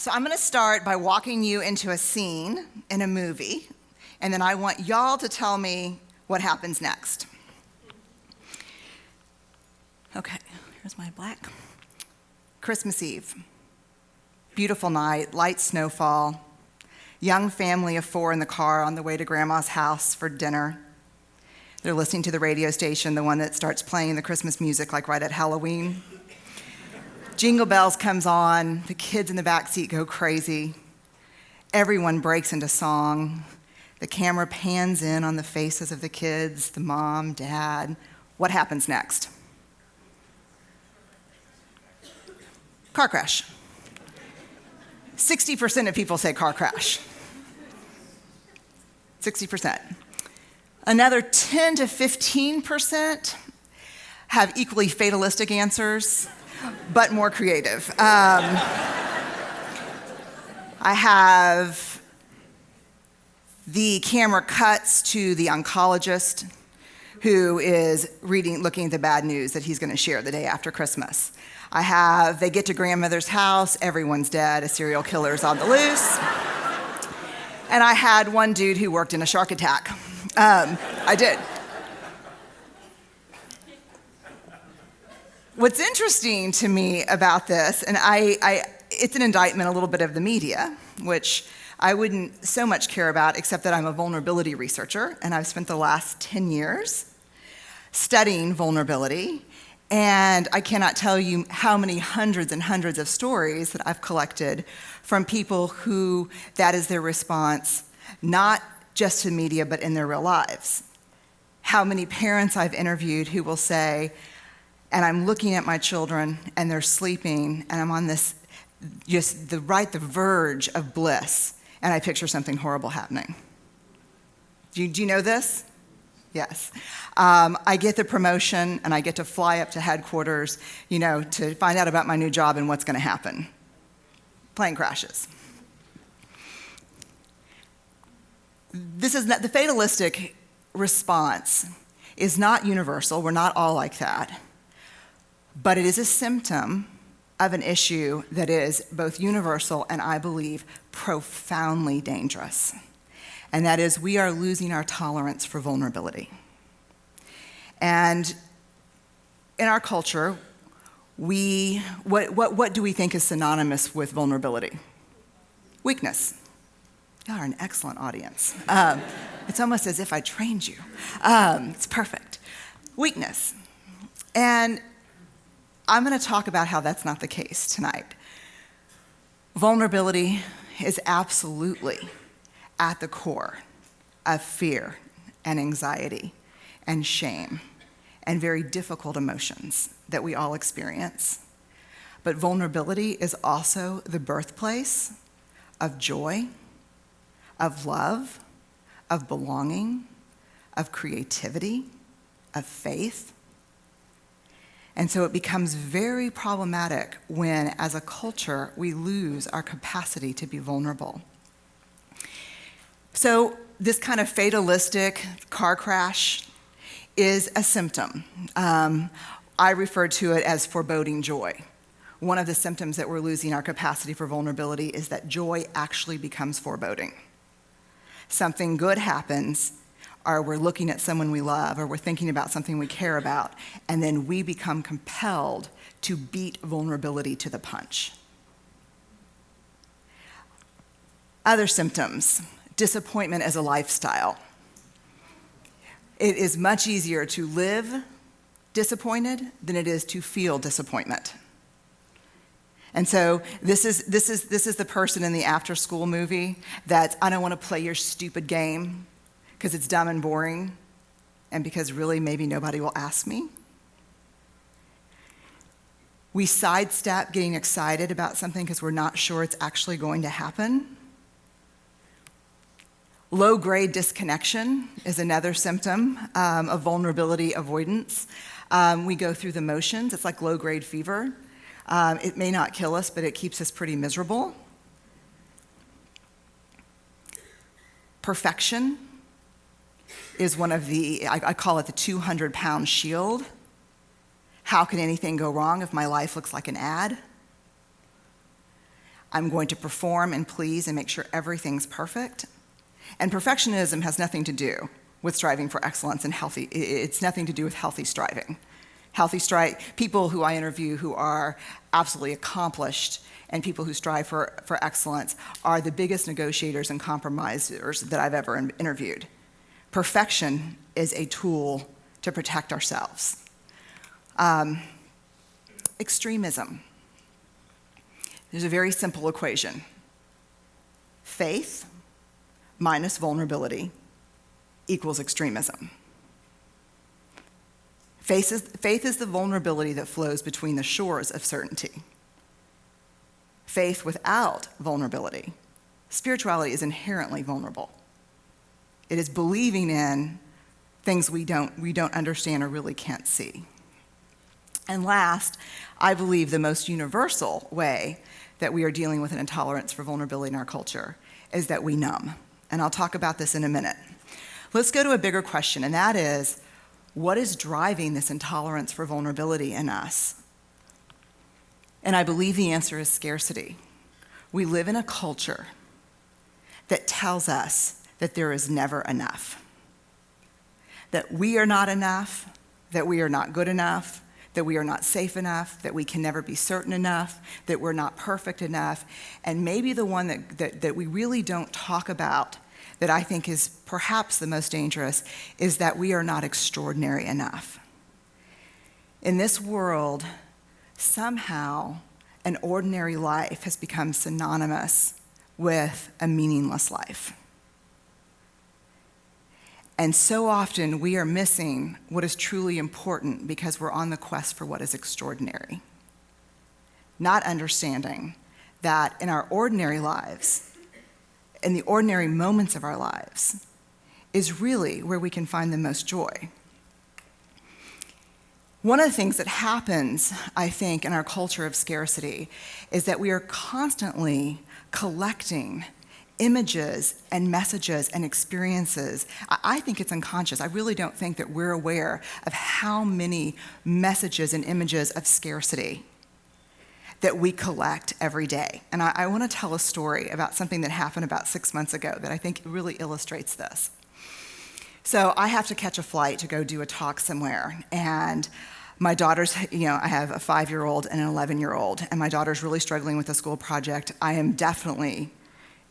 So I'm going to start by walking you into a scene in a movie, and then I want y'all to tell me what happens next. Okay, here's my black. Christmas Eve. Beautiful night, light snowfall. Young family of 4 in the car on the way to Grandma's house for dinner. They're listening to the radio station, the one that starts playing the Christmas music like right at Halloween. Jingle Bells comes on, the kids in the back seat go crazy. Everyone breaks into song. The camera pans in on the faces of the kids, the mom, dad. What happens next? Car crash. 60% of people say car crash. 60%. Another 10 to 15% have equally fatalistic answers, but more creative. I have the camera cuts to the oncologist who is looking at the bad news that he's going to share the day after Christmas. They get to grandmother's house, everyone's dead, a serial killer's on the loose. And I had one dude who worked in a shark attack. I did. What's interesting to me about this, and it's an indictment a little bit of the media, which I wouldn't so much care about, except that I'm a vulnerability researcher, and I've spent the last 10 years studying vulnerability, and I cannot tell you how many hundreds and hundreds of stories that I've collected from people who that is their response, not just to media, but in their real lives. How many parents I've interviewed who will say, and I'm looking at my children and they're sleeping and I'm on this, just the verge of bliss, and I picture something horrible happening. Do you know this? Yes. I get the promotion and I get to fly up to headquarters, to find out about my new job and what's going to happen. Plane crashes. The fatalistic response is not universal. We're not all like that. But it is a symptom of an issue that is both universal and, I believe, profoundly dangerous. And that is, we are losing our tolerance for vulnerability. And in our culture, what do we think is synonymous with vulnerability? Weakness. Y'all are an excellent audience. It's almost as if I trained you. It's perfect. Weakness. And I'm going to talk about how that's not the case tonight. Vulnerability is absolutely at the core of fear and anxiety and shame and very difficult emotions that we all experience. But vulnerability is also the birthplace of joy, of love, of belonging, of creativity, of faith. And so it becomes very problematic when, as a culture, we lose our capacity to be vulnerable. So this kind of fatalistic car crash is a symptom. I refer to it as foreboding joy. One of the symptoms that we're losing our capacity for vulnerability is that joy actually becomes foreboding. Something good happens, or we're looking at someone we love, or we're thinking about something we care about, and then we become compelled to beat vulnerability to the punch. Other symptoms, disappointment as a lifestyle. It is much easier to live disappointed than it is to feel disappointment. And so this is the person in the after-school movie that, I don't want to play your stupid game because it's dumb and boring, and because really maybe nobody will ask me. We sidestep getting excited about something because we're not sure it's actually going to happen. Low-grade disconnection is another symptom of vulnerability avoidance. We go through the motions. It's like low-grade fever. It may not kill us, but it keeps us pretty miserable. Perfection is one of I call it the 200-pound shield. How can anything go wrong if my life looks like an ad? I'm going to perform and please and make sure everything's perfect. And perfectionism has nothing to do with striving for excellence and healthy. It's nothing to do with healthy striving. People who I interview who are absolutely accomplished and people who strive for excellence are the biggest negotiators and compromisers that I've ever interviewed. Perfection is a tool to protect ourselves. Extremism. There's a very simple equation. Faith minus vulnerability equals extremism. Faith is the vulnerability that flows between the shores of certainty. Faith without vulnerability, spirituality is inherently vulnerable. It is believing in things we don't understand or really can't see. And last, I believe the most universal way that we are dealing with an intolerance for vulnerability in our culture is that we numb. And I'll talk about this in a minute. Let's go to a bigger question, and that is, what is driving this intolerance for vulnerability in us? And I believe the answer is scarcity. We live in a culture that tells us that there is never enough, that we are not enough, that we are not good enough, that we are not safe enough, that we can never be certain enough, that we're not perfect enough. And maybe the one that we really don't talk about, that I think is perhaps the most dangerous, is that we are not extraordinary enough. In this world, somehow an ordinary life has become synonymous with a meaningless life. And so often we are missing what is truly important because we're on the quest for what is extraordinary. Not understanding that in our ordinary lives, in the ordinary moments of our lives, is really where we can find the most joy. One of the things that happens, I think, in our culture of scarcity is that we are constantly collecting images and messages and experiences. I think it's unconscious. I really don't think that we're aware of how many messages and images of scarcity that we collect every day. And I want to tell a story about something that happened about 6 months ago that I think really illustrates this. So I have to catch a flight to go do a talk somewhere, and my daughter's, I have a 5-year-old and an 11-year-old, and my daughter's really struggling with a school project. I am definitely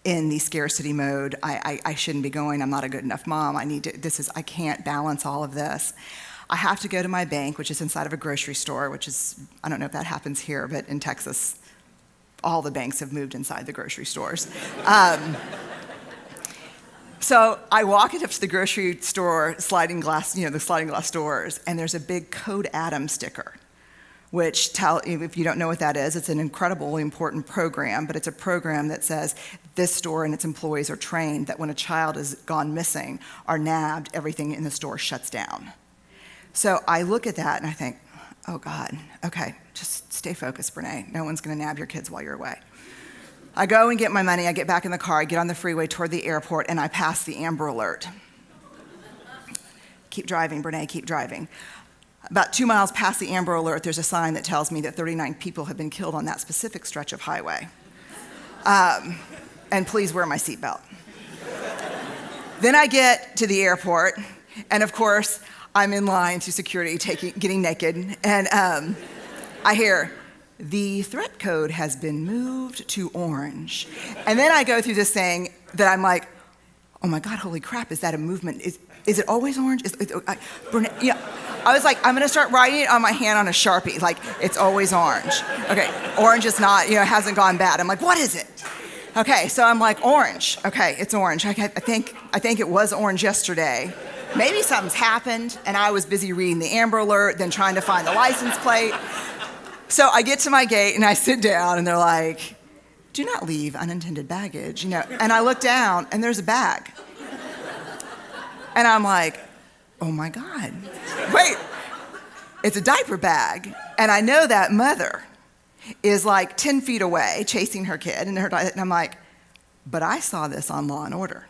in the scarcity mode. I shouldn't be going. I'm not a good enough mom. I can't balance all of this. I have to go to my bank, which is inside of a grocery store, which is, I don't know if that happens here, but in Texas, all the banks have moved inside the grocery stores. So I walk up to the grocery store, the sliding glass doors, and there's a big Code Adam sticker, which if you don't know what that is, it's an incredibly important program, but it's a program that says this store and its employees are trained that when a child has gone missing or nabbed, everything in the store shuts down. So I look at that and I think, oh God, okay, just stay focused, Brené. No one's gonna nab your kids while you're away. I go and get my money, I get back in the car, I get on the freeway toward the airport, and I pass the Amber Alert. Keep driving, Brené, keep driving. About 2 miles past the Amber Alert, there's a sign that tells me that 39 people have been killed on that specific stretch of highway. And please wear my seatbelt. Then I get to the airport, and of course, I'm in line through security, getting naked, and I hear, the threat code has been moved to orange. And then I go through this thing that I'm like, oh my God, holy crap, is that a movement? Is it always orange? I was like, I'm gonna start writing it on my hand on a Sharpie, like, it's always orange. Okay, orange is not, hasn't gone bad. I'm like, what is it? Okay, so I'm like, orange. Okay, it's orange. I think it was orange yesterday. Maybe something's happened, and I was busy reading the Amber Alert, then trying to find the license plate. So I get to my gate, and I sit down, and they're like, do not leave unintended baggage, And I look down, and there's a bag. And I'm like, oh my God, wait, it's a diaper bag. And I know that mother is like 10 feet away chasing her kid, and I'm like, but I saw this on Law & Order.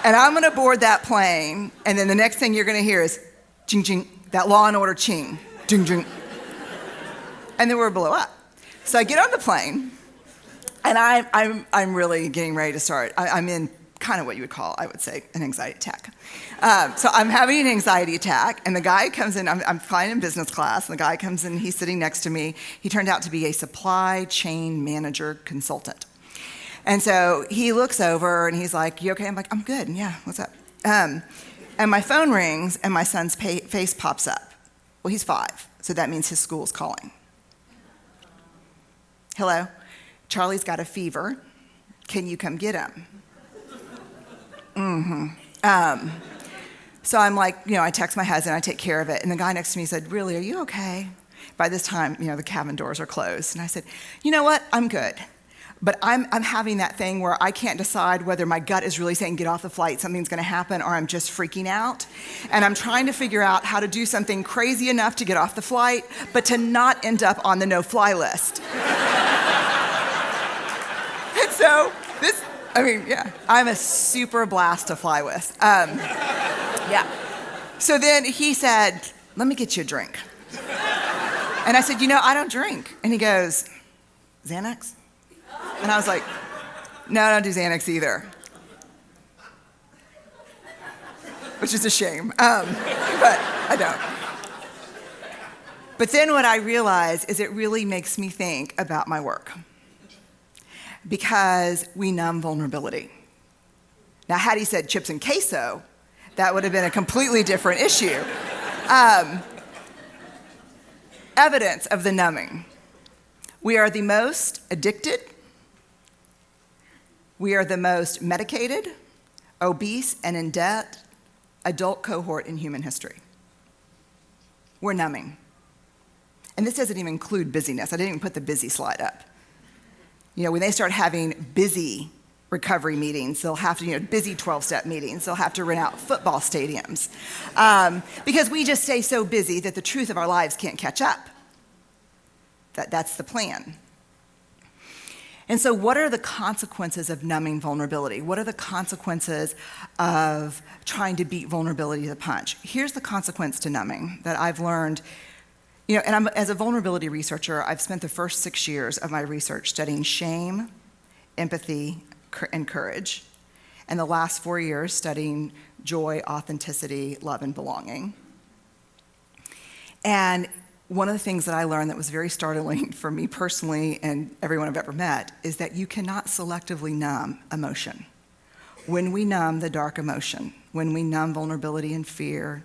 And I'm gonna board that plane, and then the next thing you're gonna hear is ching, ching, that Law & Order ching, ching, ching. And then we're blow up. So I get on the plane, and I'm really getting ready to start. I'm in kind of what you would call, I would say, an anxiety attack. So I'm having an anxiety attack, and the guy comes in, I'm flying in business class, and the guy comes in, he's sitting next to me. He turned out to be a supply chain manager consultant. And so he looks over, and he's like, "You okay?" I'm like, "I'm good, yeah, what's up?" And my phone rings, and my son's face pops up. Well, he's 5, so that means his school's calling. "Hello, Charlie's got a fever. Can you come get him?" So I'm like, I text my husband, I take care of it. And the guy next to me said, "Really, are you okay?" By this time, the cabin doors are closed. And I said, "You know what? I'm good. But I'm having that thing where I can't decide whether my gut is really saying get off the flight, something's going to happen, or I'm just freaking out. And I'm trying to figure out how to do something crazy enough to get off the flight, but to not end up on the no-fly list." And so I'm a super blast to fly with. So then he said, "Let me get you a drink." And I said, "I don't drink." And he goes, "Xanax?" And I was like, "No, I don't do Xanax either." Which is a shame, but I don't. But then what I realized is it really makes me think about my work. Because we numb vulnerability. Now, had he said chips and queso, that would have been a completely different issue. Evidence of the numbing. We are the most addicted. We are the most medicated, obese, and in debt adult cohort in human history. We're numbing. And this doesn't even include busyness. I didn't even put the busy slide up. When they start having busy recovery meetings, they'll have to, busy 12-step meetings, they'll have to rent out football stadiums. Because we just stay so busy that the truth of our lives can't catch up. That's the plan. And so what are the consequences of numbing vulnerability? What are the consequences of trying to beat vulnerability to the punch? Here's the consequence to numbing that I've learned. And as a vulnerability researcher, I've spent the first 6 years of my research studying shame, empathy, and courage, and the last 4 years studying joy, authenticity, love, and belonging. And one of the things that I learned that was very startling for me personally and everyone I've ever met is that you cannot selectively numb emotion. When we numb the dark emotion, when we numb vulnerability and fear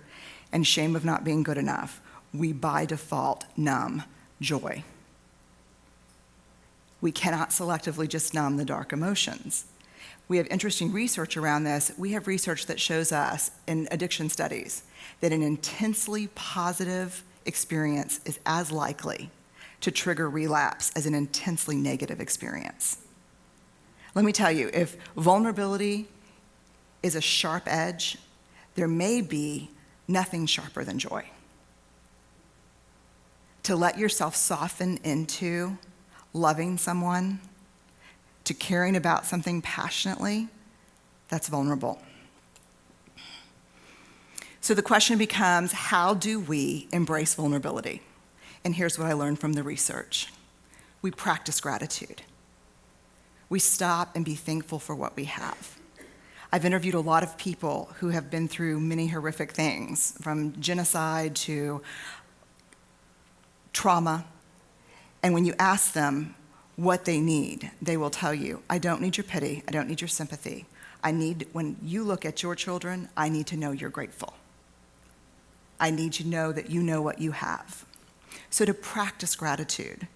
and shame of not being good enough, we by default numb joy. We cannot selectively just numb the dark emotions. We have interesting research around this. We have research that shows us in addiction studies that an intensely positive experience is as likely to trigger relapse as an intensely negative experience. Let me tell you, if vulnerability is a sharp edge, there may be nothing sharper than joy. To let yourself soften into loving someone, to caring about something passionately, that's vulnerable. So the question becomes, how do we embrace vulnerability? And here's what I learned from the research. We practice gratitude. We stop and be thankful for what we have. I've interviewed a lot of people who have been through many horrific things, from genocide to trauma. And when you ask them what they need, they will tell you, I don't need your pity, I don't need your sympathy. When you look at your children, I need to know you're grateful. I need to know that you know what you have. So to practice gratitude,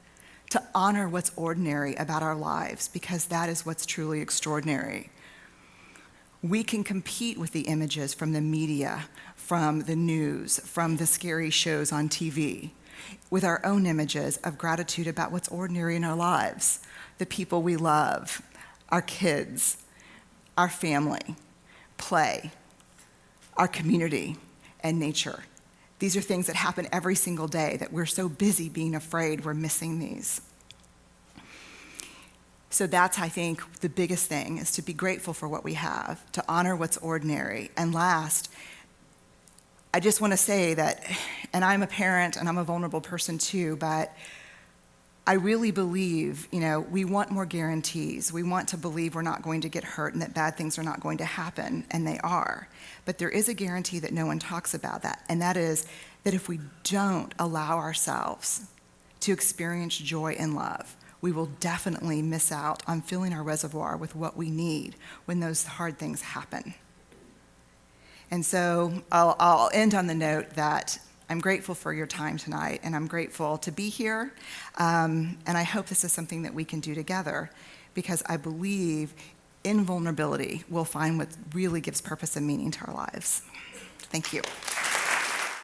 to honor what's ordinary about our lives, because that is what's truly extraordinary. We can compete with the images from the media, from the news, from the scary shows on TV, with our own images of gratitude about what's ordinary in our lives, the people we love, our kids, our family, play, our community, and nature. These are things that happen every single day that we're so busy being afraid we're missing these. So that's, I think, the biggest thing, is to be grateful for what we have, to honor what's ordinary. And last, I just want to say that, and I'm a parent and I'm a vulnerable person too, but I really believe, we want more guarantees. We want to believe we're not going to get hurt and that bad things are not going to happen, and they are. But there is a guarantee that no one talks about that, and that is that if we don't allow ourselves to experience joy and love, we will definitely miss out on filling our reservoir with what we need when those hard things happen. And so I'll end on the note that I'm grateful for your time tonight, and I'm grateful to be here. And I hope this is something that we can do together, because I believe in vulnerability we'll find what really gives purpose and meaning to our lives. Thank you.